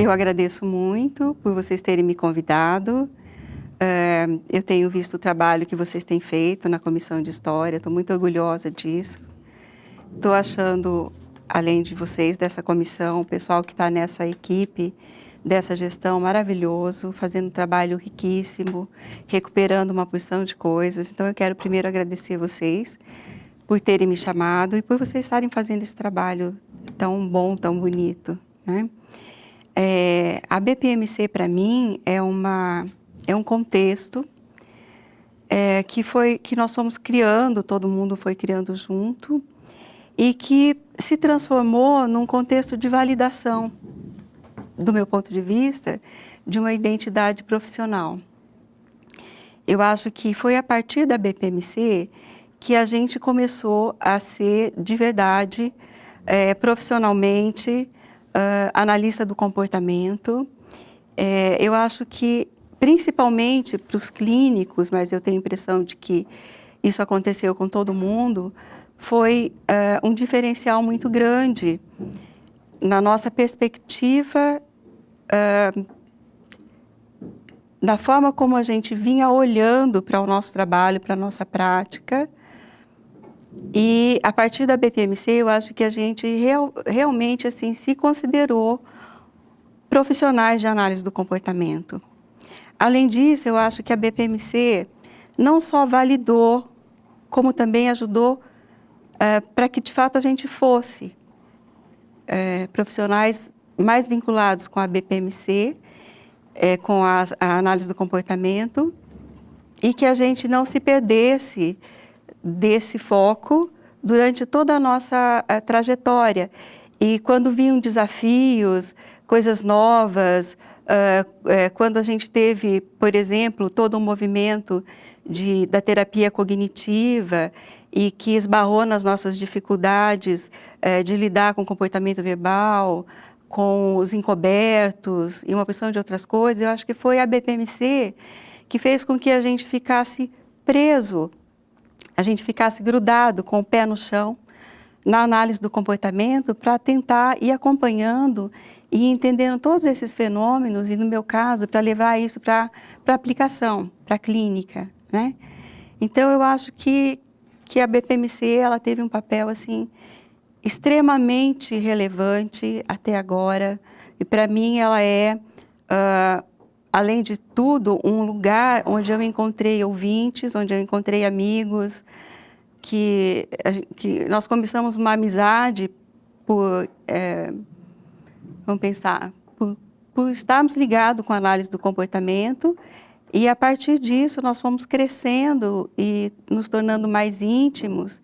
Eu agradeço muito por vocês terem me convidado. Eu tenho visto o trabalho que vocês têm feito na Comissão de História, estou muito orgulhosa disso. Estou achando, além de vocês, dessa comissão, o pessoal que está nessa equipe, dessa gestão maravilhoso, fazendo um trabalho riquíssimo, recuperando uma porção de coisas. Então, eu quero primeiro agradecer vocês por terem me chamado e por vocês estarem fazendo esse trabalho tão bom, tão bonito, né? A BPMC, para mim, é um contexto que nós fomos criando, todo mundo foi criando junto, e que se transformou num contexto de validação, do meu ponto de vista, de uma identidade profissional. Eu acho que foi a partir da BPMC que a gente começou a ser, de verdade, profissionalmente, analista do comportamento. Eu acho que, principalmente para os clínicos, mas eu tenho a impressão de que isso aconteceu com todo mundo, foi um diferencial muito grande na nossa perspectiva, na forma como a gente vinha olhando para o nosso trabalho, para a nossa prática. E a partir da BPMC, eu acho que a gente realmente assim, se considerou profissionais de análise do comportamento. Além disso, eu acho que a BPMC não só validou, como também ajudou para que de fato a gente fosse profissionais mais vinculados com a BPMC, com a análise do comportamento, e que a gente não se perdesse desse foco durante toda a nossa trajetória. E quando vinham desafios, coisas novas, quando a gente teve, por exemplo, todo um movimento da terapia cognitiva e que esbarrou nas nossas dificuldades de lidar com o comportamento verbal, com os encobertos e uma porção de outras coisas, eu acho que foi a BPMC que fez com que a gente ficasse preso, a gente ficasse grudado com o pé no chão na análise do comportamento para tentar ir acompanhando e entendendo todos esses fenômenos e, no meu caso, para levar isso para aplicação, para a clínica, né? Então, eu acho que a BPMC ela teve um papel assim extremamente relevante até agora, e para mim ela além de tudo, um lugar onde eu encontrei ouvintes, onde eu encontrei amigos, que nós começamos uma amizade vamos pensar, por estarmos ligados com a análise do comportamento, e a partir disso nós fomos crescendo e nos tornando mais íntimos,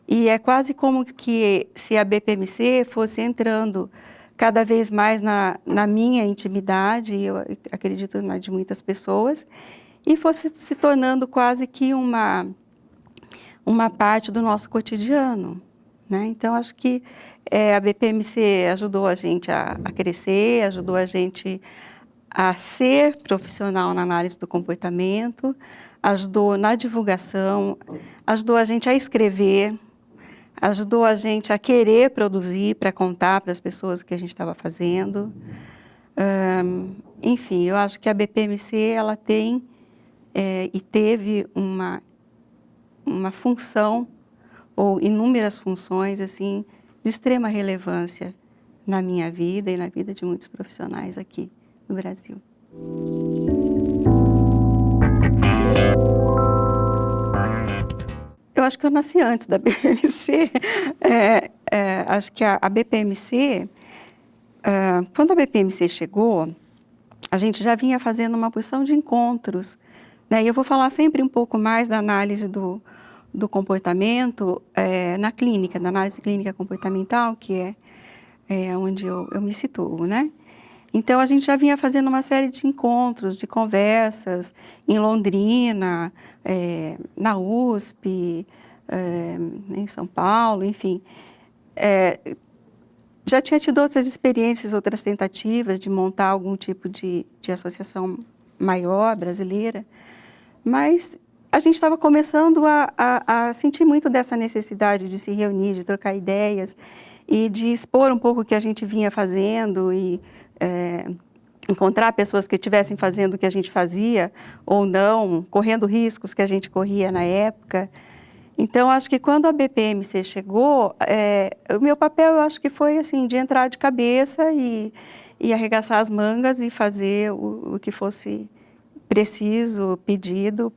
e é quase como que se a BPMC fosse entrando cada vez mais na minha intimidade, e eu acredito na de muitas pessoas, e fosse se tornando quase que uma parte do nosso cotidiano, né? Então, acho que a BPMC ajudou a gente a crescer, ajudou a gente a ser profissional na análise do comportamento, ajudou na divulgação, ajudou a gente a escrever, ajudou a gente a querer produzir para contar para as pessoas o que a gente estava fazendo. Enfim, eu acho que a BPMC ela tem e teve uma função, ou inúmeras funções, assim, de extrema relevância na minha vida e na vida de muitos profissionais aqui no Brasil. Eu acho que eu nasci antes da BPMC. Acho que a BPMC, quando a BPMC chegou, a gente já vinha fazendo uma porção de encontros, né? E eu vou falar sempre um pouco mais da análise do comportamento na clínica, da análise clínica comportamental, que é onde eu me situo, né? Então, a gente já vinha fazendo uma série de encontros, de conversas em Londrina, na USP, em São Paulo, enfim. Já tinha tido outras experiências, outras tentativas de montar algum tipo de associação maior, brasileira, mas a gente estava começando a sentir muito dessa necessidade de se reunir, de trocar ideias e de expor um pouco o que a gente vinha fazendo e encontrar pessoas que estivessem fazendo o que a gente fazia ou não, correndo riscos que a gente corria na época. Então, acho que quando a BPMC chegou, o meu papel, eu acho que foi assim, de entrar de cabeça e arregaçar as mangas e fazer o que fosse preciso, pedido,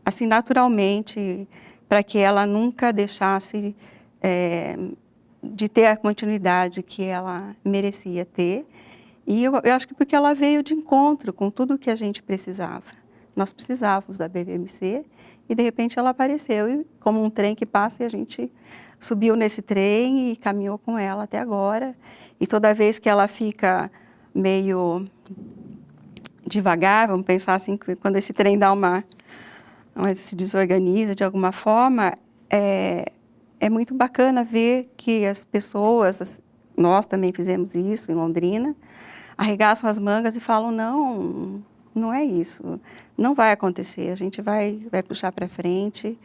assim, naturalmente, para que ela nunca deixasse de ter a continuidade que ela merecia ter. E eu acho que porque ela veio de encontro com tudo o que a gente precisava. Nós precisávamos da BPMC e, de repente, ela apareceu e, como um trem que passa, e a gente subiu nesse trem e caminhou com ela até agora. E toda vez que ela fica meio devagar, vamos pensar assim, quando esse trem dá se desorganiza de alguma forma, é muito bacana ver que as pessoas, nós também fizemos isso em Londrina, arregaçam as mangas e falam, não, não é isso, não vai acontecer, a gente vai puxar para frente,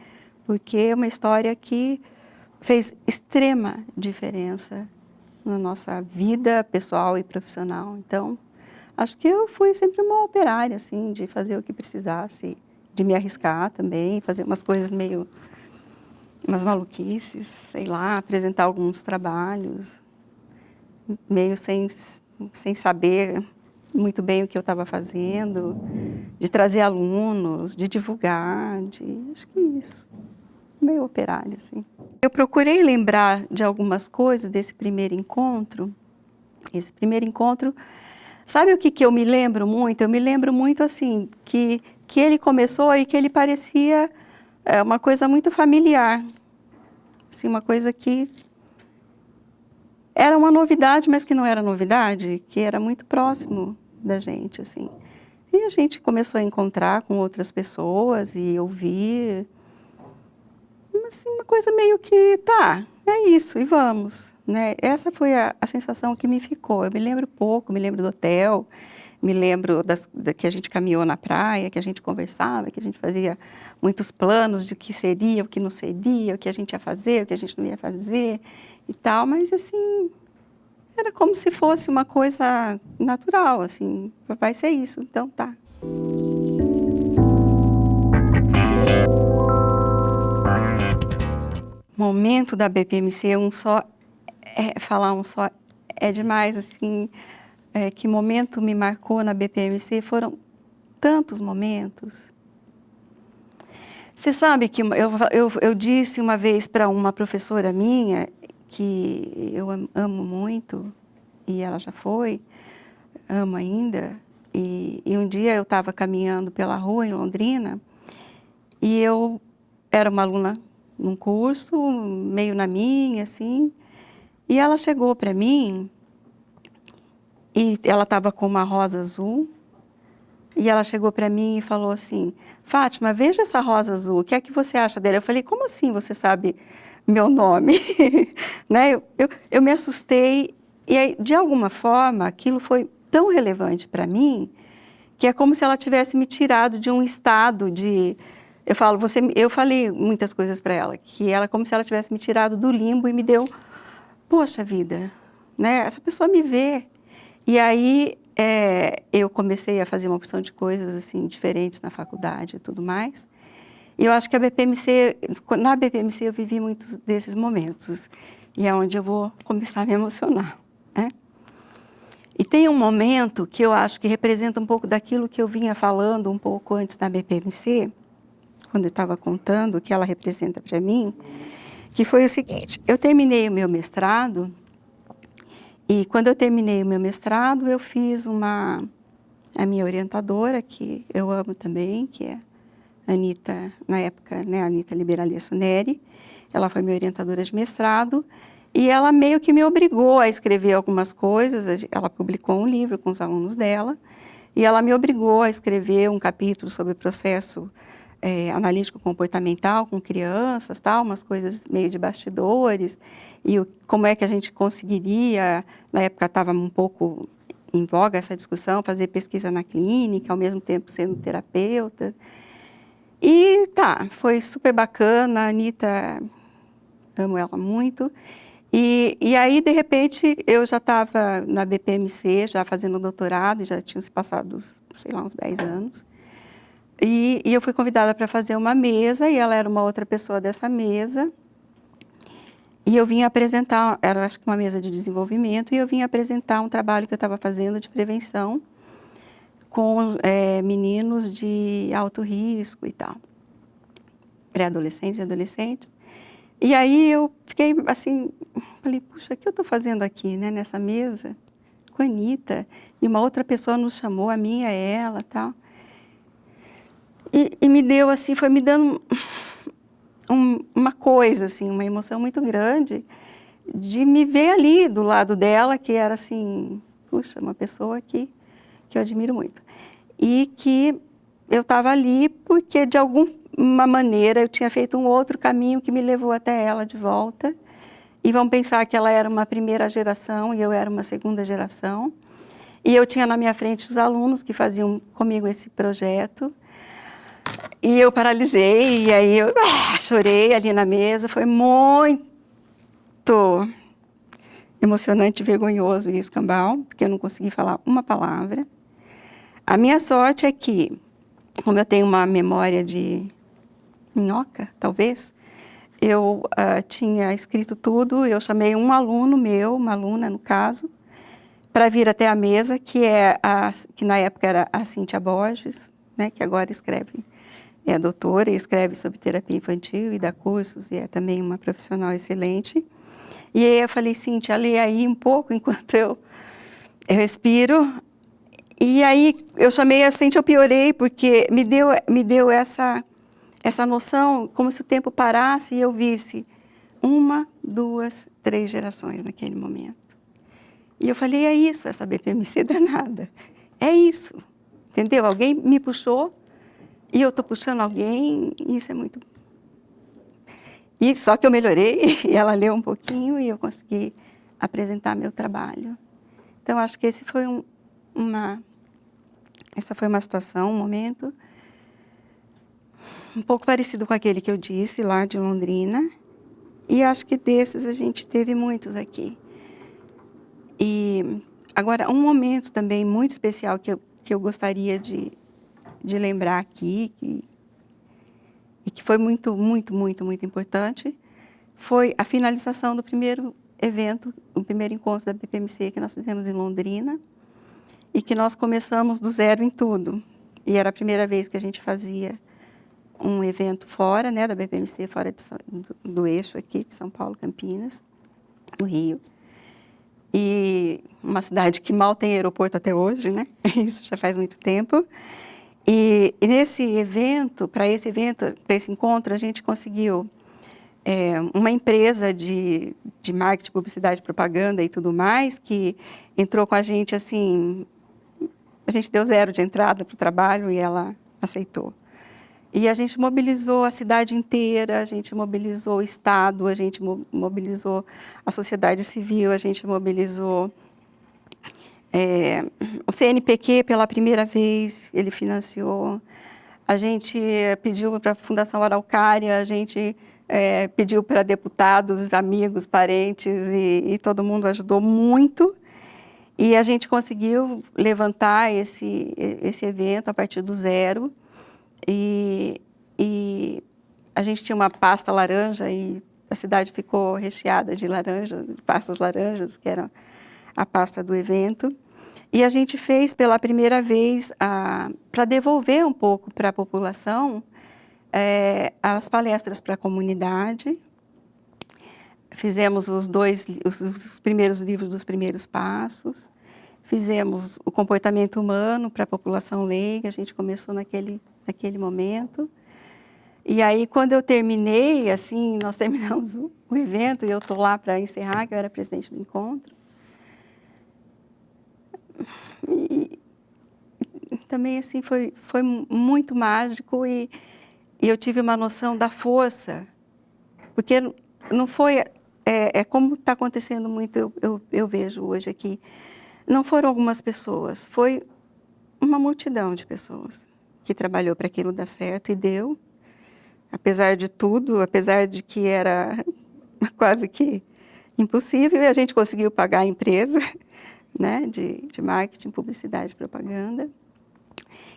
porque é uma história que fez extrema diferença na nossa vida pessoal e profissional. Então, acho que eu fui sempre uma operária, assim, de fazer o que precisasse, de me arriscar também, fazer umas coisas umas maluquices, sei lá, apresentar alguns trabalhos, meio sem saber muito bem o que eu estava fazendo, de trazer alunos, de divulgar, acho que isso, meio operária, assim. Eu procurei lembrar de algumas coisas desse primeiro encontro. Esse primeiro encontro, sabe o que eu me lembro muito? Eu me lembro muito, assim, que ele começou e que ele parecia uma coisa muito familiar, assim, uma coisa que era uma novidade, mas que não era novidade, que era muito próximo da gente, assim. E a gente começou a encontrar com outras pessoas e ouvir, assim, uma coisa meio que, tá, é isso, e vamos, né? Essa foi a sensação que me ficou. Eu me lembro pouco, me lembro do hotel, me lembro que a gente caminhou na praia, que a gente conversava, que a gente fazia muitos planos de o que seria, o que não seria, o que a gente ia fazer, o que a gente não ia fazer e tal, mas assim, era como se fosse uma coisa natural, assim, vai ser isso, então tá. Momento da BPMC, falar um só é demais, assim, que momento me marcou na BPMC, foram tantos momentos. Você sabe que eu disse uma vez para uma professora minha, que eu amo muito, e ela já foi, amo ainda, e um dia eu estava caminhando pela rua em Londrina, e eu era uma aluna num curso, meio na minha, assim, e ela chegou para mim, e ela estava com uma rosa azul, e ela chegou para mim e falou assim, Fátima, veja essa rosa azul, o que é que você acha dela? Eu falei, como assim você sabe meu nome? Né? Eu me assustei, e aí, de alguma forma, aquilo foi tão relevante para mim, que é como se ela tivesse me tirado de um estado de... Eu falei muitas coisas para ela, que ela, como se ela tivesse me tirado do limbo e me deu, poxa vida, né? Essa pessoa me vê. E aí, eu comecei a fazer uma opção de coisas assim, diferentes na faculdade e tudo mais. E eu acho que na BPMC eu vivi muitos desses momentos. E é onde eu vou começar a me emocionar, né? E tem um momento que eu acho que representa um pouco daquilo que eu vinha falando um pouco antes da BPMC, quando eu estava contando o que ela representa para mim, que foi o seguinte, eu terminei o meu mestrado, e quando eu terminei o meu mestrado, eu fiz a minha orientadora, que eu amo também, que é a Anita, na época, né, a Anita Liberalesso Neri. Ela foi minha orientadora de mestrado, e ela meio que me obrigou a escrever algumas coisas. Ela publicou um livro com os alunos dela, e ela me obrigou a escrever um capítulo sobre o processo analítico comportamental com crianças, tal, umas coisas meio de bastidores, e como é que a gente conseguiria, na época estava um pouco em voga essa discussão, fazer pesquisa na clínica, ao mesmo tempo sendo terapeuta. E tá, foi super bacana, a Anita, amo ela muito. E aí, de repente, eu já estava na BPMC, já fazendo doutorado, já tinham se passado, sei lá, uns 10 anos. E eu fui convidada para fazer uma mesa, e ela era uma outra pessoa dessa mesa. E eu vim apresentar, era acho que uma mesa de desenvolvimento, e eu vim apresentar um trabalho que eu estava fazendo de prevenção com meninos de alto risco e tal, pré-adolescentes e adolescentes. E aí eu fiquei assim, falei, puxa, o que eu estou fazendo aqui, né, nessa mesa com a Anitta? E uma outra pessoa nos chamou, a minha, ela, tal. E me deu assim, foi me dando uma coisa, assim, uma emoção muito grande de me ver ali do lado dela, que era assim, puxa, uma pessoa que eu admiro muito. E que eu estava ali porque, de alguma maneira, eu tinha feito um outro caminho que me levou até ela de volta. E vamos pensar que ela era uma primeira geração e eu era uma segunda geração. E eu tinha na minha frente os alunos que faziam comigo esse projeto. E eu paralisei, e aí eu chorei ali na mesa. Foi muito emocionante, vergonhoso e escambau, porque eu não consegui falar uma palavra. A minha sorte é que, como eu tenho uma memória de minhoca, talvez, eu tinha escrito tudo, eu chamei um aluno meu, uma aluna no caso, para vir até a mesa, que na época era a Cíntia Borges, né, que agora escreve, é doutora e escreve sobre terapia infantil e dá cursos, e é também uma profissional excelente. E aí eu falei, Cíntia, lê aí um pouco enquanto eu respiro. E aí eu chamei a Cíntia, eu piorei, porque me deu essa noção, como se o tempo parasse e eu visse 1, 2, 3 gerações naquele momento. E eu falei, é isso, essa BPMC danada. É isso, entendeu? Alguém me puxou e eu estou puxando alguém, e isso é muito... E só que eu melhorei, e ela leu um pouquinho e eu consegui apresentar meu trabalho. Então, acho que essa foi uma situação, um momento um pouco parecido com aquele que eu disse lá de Londrina. E acho que desses a gente teve muitos aqui. E agora, um momento também muito especial que eu gostaria de lembrar aqui, e que foi muito, muito, muito, muito importante, foi a finalização do primeiro evento, o primeiro encontro da BPMC que nós fizemos em Londrina, e que nós começamos do zero em tudo. E era a primeira vez que a gente fazia um evento fora, né, da BPMC, fora do eixo aqui, de São Paulo, Campinas, no Rio. E uma cidade que mal tem aeroporto até hoje, né? Isso já faz muito tempo. E nesse evento, para esse encontro, a gente conseguiu uma empresa de marketing, publicidade, propaganda e tudo mais, que entrou com a gente assim, a gente deu 0 de entrada para o trabalho e ela aceitou. E a gente mobilizou a cidade inteira, a gente mobilizou o Estado, a gente mobilizou a sociedade civil, a gente mobilizou o CNPq pela primeira vez, ele financiou. A gente pediu para a Fundação Araucária, a gente pediu para deputados, amigos, parentes, e todo mundo ajudou muito. E a gente conseguiu levantar esse evento a partir do zero. E a gente tinha uma pasta laranja e a cidade ficou recheada de laranja, de pastas laranjas, que era a pasta do evento. E a gente fez pela primeira vez, para devolver um pouco para a população, as palestras para a comunidade. Fizemos os primeiros livros dos primeiros passos. Fizemos o comportamento humano para a população leiga, a gente começou naquele momento. E aí, quando eu terminei, assim, nós terminamos o evento, e eu estou lá para encerrar, que eu era presidente do encontro. E também, assim, foi muito mágico, e eu tive uma noção da força, porque não foi... como está acontecendo muito, eu vejo hoje aqui, não foram algumas pessoas, foi uma multidão de pessoas que trabalhou para aquilo dar certo, e deu, apesar de tudo, apesar de que era quase que impossível, e a gente conseguiu pagar a empresa, né, de marketing, publicidade e propaganda,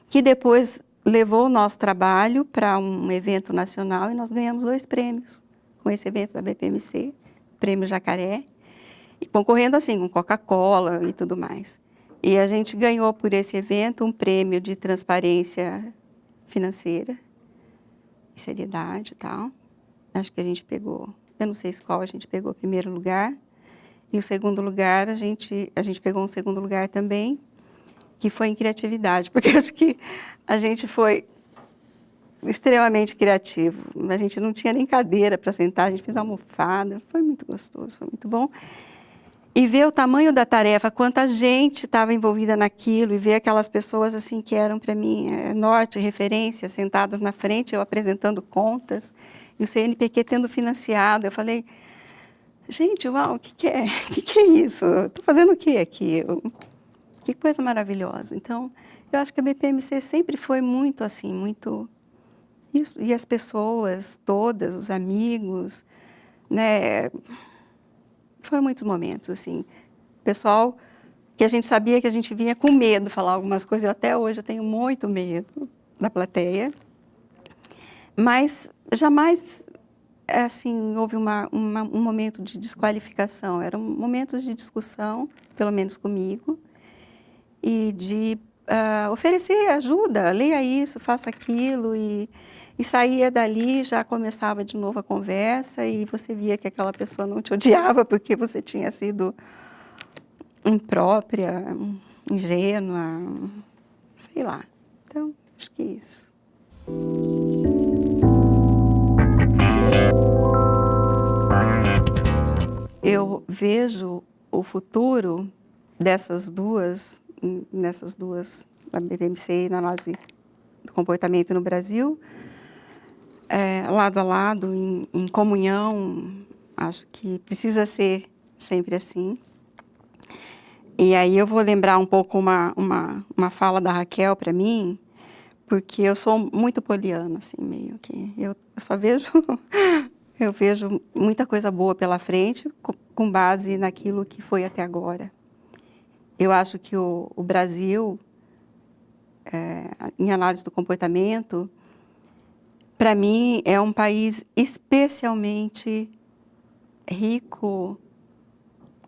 que depois levou o nosso trabalho para um evento nacional e nós ganhamos 2 prêmios com esse evento da BPMC, Prêmio Jacaré, e concorrendo assim com Coca-Cola e tudo mais. E a gente ganhou por esse evento um prêmio de transparência financeira e seriedade e tal. Acho que a gente pegou, eu não sei qual a gente pegou, primeiro lugar. E o segundo lugar, a gente pegou um segundo lugar também, que foi em criatividade, porque acho que a gente foi extremamente criativo. A gente não tinha nem cadeira para sentar, a gente fez almofada, foi muito gostoso, foi muito bom. E ver o tamanho da tarefa, quanta gente estava envolvida naquilo, e ver aquelas pessoas assim que eram para mim norte, referência, sentadas na frente, eu apresentando contas, e o CNPq tendo financiado. Eu falei, gente, uau, o que é? O que é isso? Estou fazendo o que aqui? Que coisa maravilhosa. Então, eu acho que a BPMC sempre foi muito assim, muito... E as pessoas todas, os amigos, né? Foram muitos momentos, assim. Pessoal que a gente sabia que a gente vinha com medo de falar algumas coisas. Eu, até hoje eu tenho muito medo da plateia. Mas jamais, assim, houve um momento de desqualificação. Eram momentos de discussão, pelo menos comigo, e de oferecer ajuda, leia isso, faça aquilo, e saía dali, já começava de novo a conversa, e você via que aquela pessoa não te odiava porque você tinha sido imprópria, ingênua, sei lá. Então, acho que é isso. Eu vejo o futuro nessas duas, a BPMC e na análise do comportamento no Brasil, lado a lado, em comunhão. Acho que precisa ser sempre assim. E aí eu vou lembrar um pouco uma fala da Raquel para mim, porque eu sou muito poliana, assim, meio que. Eu só vejo, eu vejo muita coisa boa pela frente, com base naquilo que foi até agora. Eu acho que o Brasil, em análise do comportamento, para mim, é um país especialmente rico,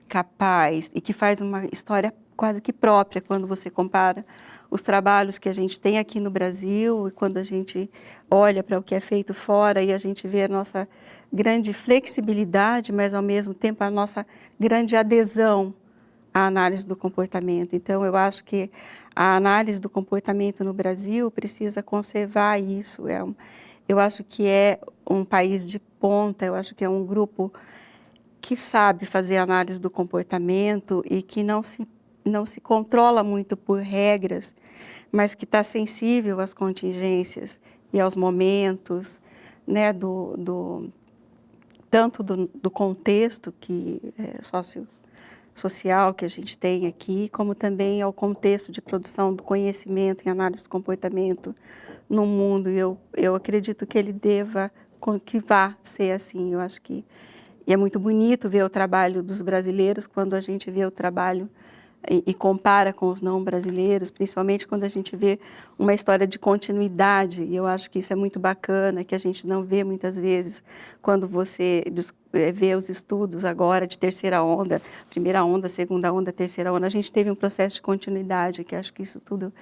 capaz, e que faz uma história quase que própria quando você compara os trabalhos que a gente tem aqui no Brasil e quando a gente olha para o que é feito fora, e a gente vê a nossa grande flexibilidade, mas ao mesmo tempo a nossa grande adesão à análise do comportamento. Então, eu acho que a análise do comportamento no Brasil precisa conservar isso. Eu acho que é um país de ponta, eu acho que é um grupo que sabe fazer análise do comportamento e que não se controla muito por regras, mas que está sensível às contingências e aos momentos, né, tanto do contexto que social que a gente tem aqui, como também ao contexto de produção do conhecimento em análise do comportamento no mundo. Eu acredito que ele que vá ser assim. Eu acho que e é muito bonito ver o trabalho dos brasileiros quando a gente vê o trabalho e compara com os não brasileiros, principalmente quando a gente vê uma história de continuidade. E eu acho que isso é muito bacana, que a gente não vê muitas vezes quando você vê os estudos agora de terceira onda, primeira onda, segunda onda, terceira onda. A gente teve um processo de continuidade, que acho que isso tudo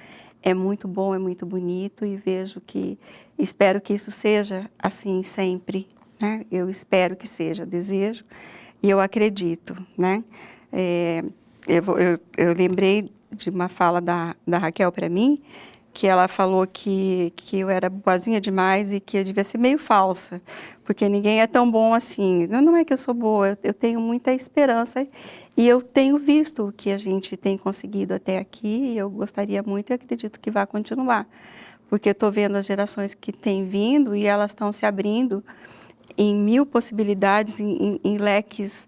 é muito bom, é muito bonito, e espero que isso seja assim sempre, né? Eu espero que seja, desejo, e eu acredito, né? Eu lembrei de uma fala da Raquel para mim, que ela falou que eu era boazinha demais e que eu devia ser meio falsa, porque ninguém é tão bom assim. Não é que eu sou boa, eu tenho muita esperança e eu tenho visto o que a gente tem conseguido até aqui, e eu gostaria muito e acredito que vai continuar, porque eu estou vendo as gerações que têm vindo e elas estão se abrindo em 1000 possibilidades, em leques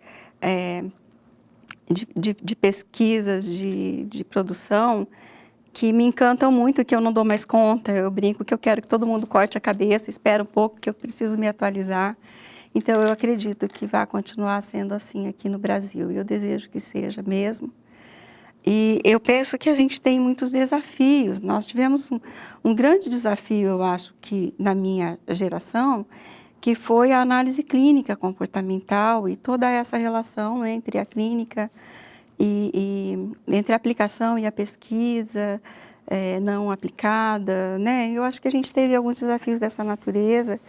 de pesquisas, de produção, que me encantam muito, que eu não dou mais conta. Eu brinco que eu quero que todo mundo corte a cabeça, espera um pouco, que eu preciso me atualizar. Então, eu acredito que vai continuar sendo assim aqui no Brasil, e eu desejo que seja mesmo. E eu penso que a gente tem muitos desafios. Nós tivemos um grande desafio, eu acho, que na minha geração, que foi a análise clínica comportamental e toda essa relação entre a clínica entre a aplicação e a pesquisa não aplicada, né? Eu acho que a gente teve alguns desafios dessa natureza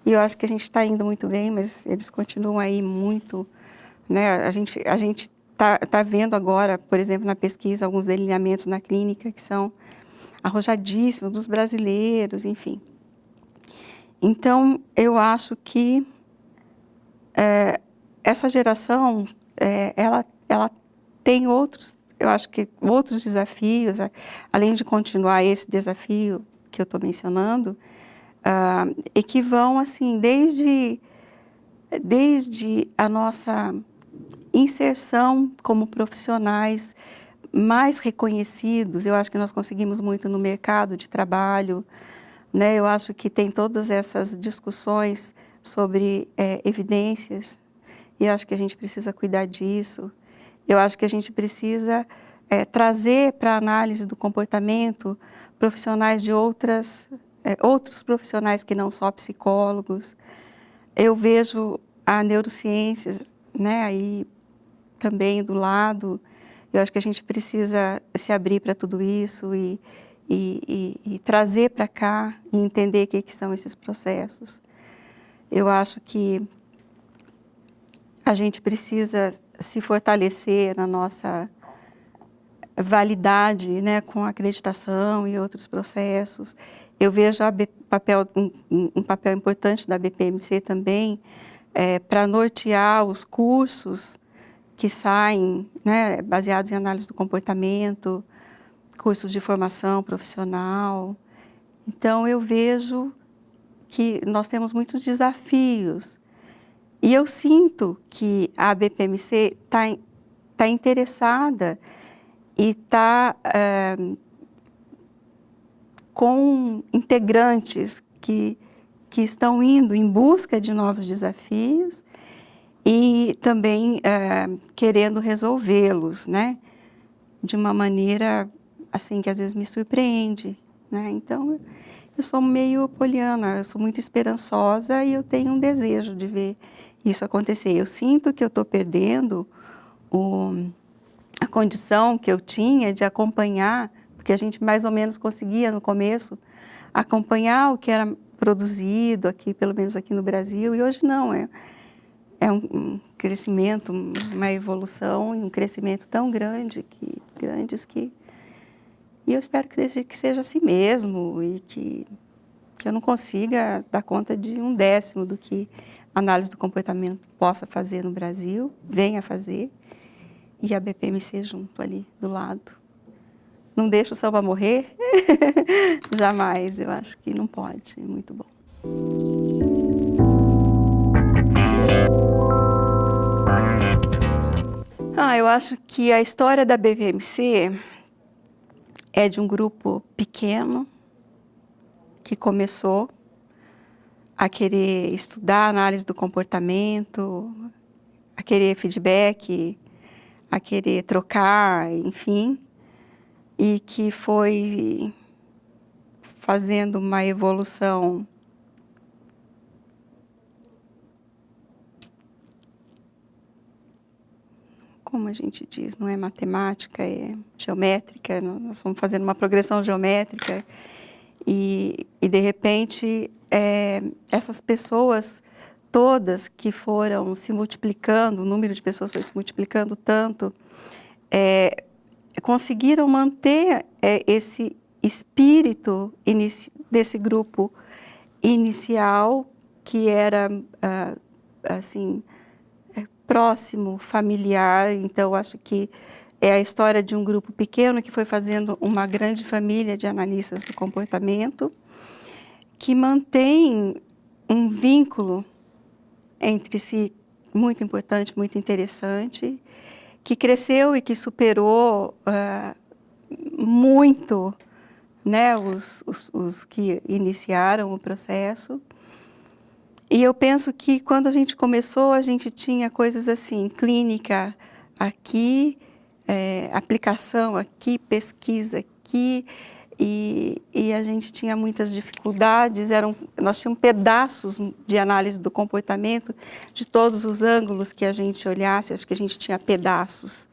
e eu acho que a gente está indo muito bem, mas eles continuam aí muito, né? A gente tá vendo agora, por exemplo, na pesquisa, alguns delineamentos na clínica que são arrojadíssimos dos brasileiros, enfim. Então, eu acho que essa geração, ela tem outros, eu acho que outros desafios, além de continuar esse desafio que eu estou mencionando, e que vão, assim, desde a nossa inserção como profissionais mais reconhecidos. Eu acho que nós conseguimos muito no mercado de trabalho, né? Eu acho que tem todas essas discussões sobre evidências, e eu acho que a gente precisa cuidar disso. Eu acho que a gente precisa trazer para a análise do comportamento profissionais de outros profissionais que não só psicólogos. Eu vejo a neurociência, né, aí também do lado. Eu acho que a gente precisa se abrir para tudo isso e trazer para cá e entender o que são esses processos. Eu acho que a gente precisa se fortalecer na nossa validade, né, com acreditação e outros processos. Eu vejo um papel importante da BPMC também para nortear os cursos que saem, né, baseados em análise do comportamento, cursos de formação profissional. Então, eu vejo que nós temos muitos desafios. E eu sinto que a BPMC está interessada e está com integrantes que estão indo em busca de novos desafios e também querendo resolvê-los, né? De uma maneira assim que às vezes me surpreende, né? Então, eu sou meio poliana, eu sou muito esperançosa e eu tenho um desejo de ver isso acontecer. Eu sinto que eu estou perdendo a condição que eu tinha de acompanhar, porque a gente mais ou menos conseguia no começo acompanhar o que era produzido aqui, pelo menos aqui no Brasil, e hoje não, é um crescimento, uma evolução e um crescimento tão grandes que... E eu espero que seja assim mesmo e que eu não consiga dar conta de 1/10 do que a análise do comportamento possa fazer no Brasil, venha fazer, e a BPMC junto ali do lado. Não deixa o samba morrer? Jamais, eu acho que não pode, é muito bom. Eu acho que a história da BPMC é de um grupo pequeno que começou a querer estudar a análise do comportamento, a querer feedback, a querer trocar, enfim, e que foi fazendo uma evolução como a gente diz, não é matemática, é geométrica, nós vamos fazendo uma progressão geométrica e de repente, essas pessoas todas que foram se multiplicando, o número de pessoas foi se multiplicando tanto, conseguiram manter esse espírito desse grupo inicial, que era, assim, próximo, familiar. Então, acho que é a história de um grupo pequeno que foi fazendo uma grande família de analistas do comportamento, que mantém um vínculo entre si muito importante, muito interessante, que cresceu e que superou muito, né, os que iniciaram o processo, E eu penso que quando a gente começou, a gente tinha coisas assim, clínica aqui, aplicação aqui, pesquisa aqui, e a gente tinha muitas dificuldades, nós tínhamos pedaços de análise do comportamento, de todos os ângulos que a gente olhasse, acho que a gente tinha pedaços.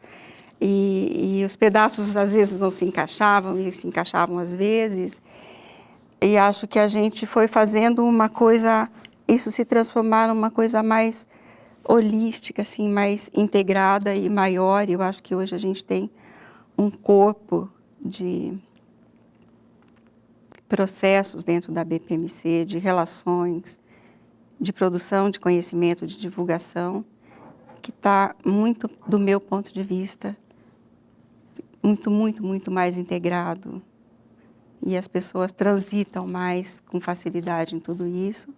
E os pedaços às vezes não se encaixavam, e se encaixavam às vezes. E acho que a gente foi fazendo uma coisa, isso se transformar numa coisa mais holística, assim, mais integrada e maior. Eu acho que hoje a gente tem um corpo de processos dentro da BPMC, de relações, de produção de conhecimento, de divulgação, que está muito, do meu ponto de vista, muito mais integrado. E as pessoas transitam mais com facilidade em tudo isso.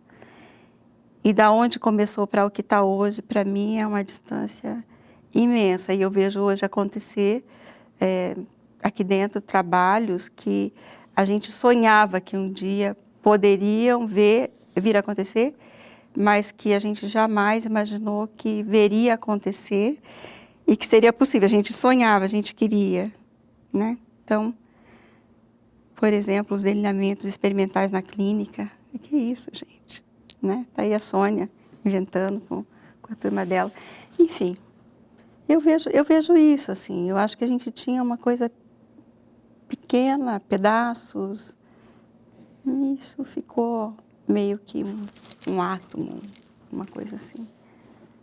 E da onde começou para o que está hoje, para mim, é uma distância imensa. E eu vejo hoje acontecer aqui dentro trabalhos que a gente sonhava que um dia poderiam vir a acontecer, mas que a gente jamais imaginou que veria acontecer e que seria possível. A gente sonhava, a gente queria, né? Então, por exemplo, os delineamentos experimentais na clínica. Que isso, gente? Né? Tá aí a Sônia inventando com a turma dela. Enfim, eu vejo isso, assim. Eu acho que a gente tinha uma coisa pequena, pedaços. E isso ficou meio que um átomo, uma coisa assim.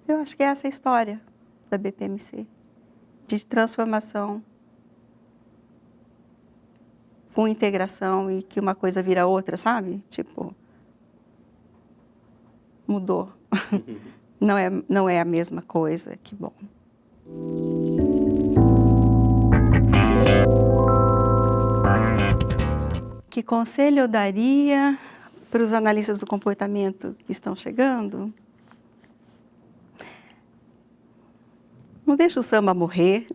Eu acho que essa é a história da BPMC, de transformação com integração e que uma coisa vira outra, sabe? Tipo, mudou. Não é a mesma coisa, que bom. Que conselho eu daria para os analistas do comportamento que estão chegando? Não deixe o samba morrer.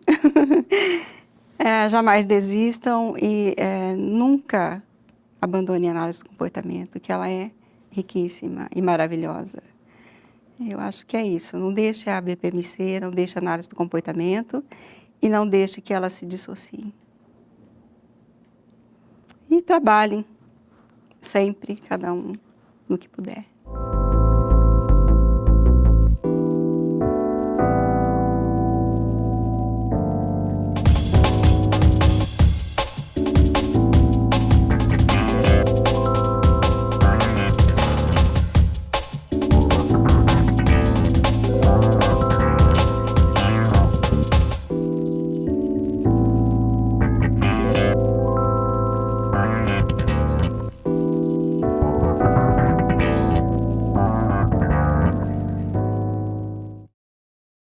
Jamais desistam e nunca abandone a análise do comportamento, que ela é riquíssima e maravilhosa. Eu acho que é isso. Não deixe a BPMC, não deixe a análise do comportamento e não deixe que ela se dissocie. E trabalhem sempre, cada um no que puder.